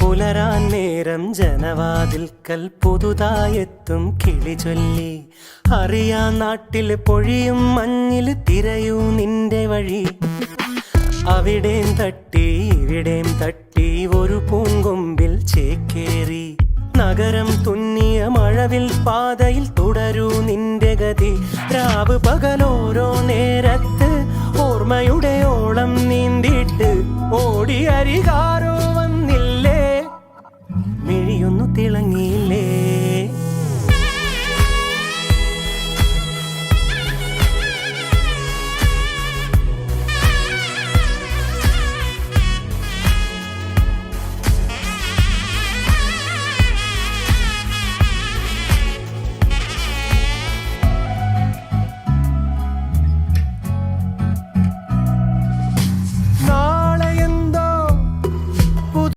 പുലരാൻ നേരം ജനവാതിൽക്കൽ പുതുതായെത്തും കിളി ചൊല്ലി. അറിയാ നാട്ടിൽ പൊഴിയും മഞ്ഞിൽ തിരയൂ നിന്റെ വഴി. അവിടേം തട്ടി ഇവിടേം തട്ടി ഒരു പൂങ്കൊമ്പിൽ ചേക്കേറി. നഗരം തുന്നിയ മഴവിൽ പാതയിൽ തുടരൂ നിന്റെ ഗതി. രാവ് പകലോരോ നേരത്ത് ഓർമ്മയുടെ ഓളം നീന്തിയിട്ട് ഓടി അരികാരോ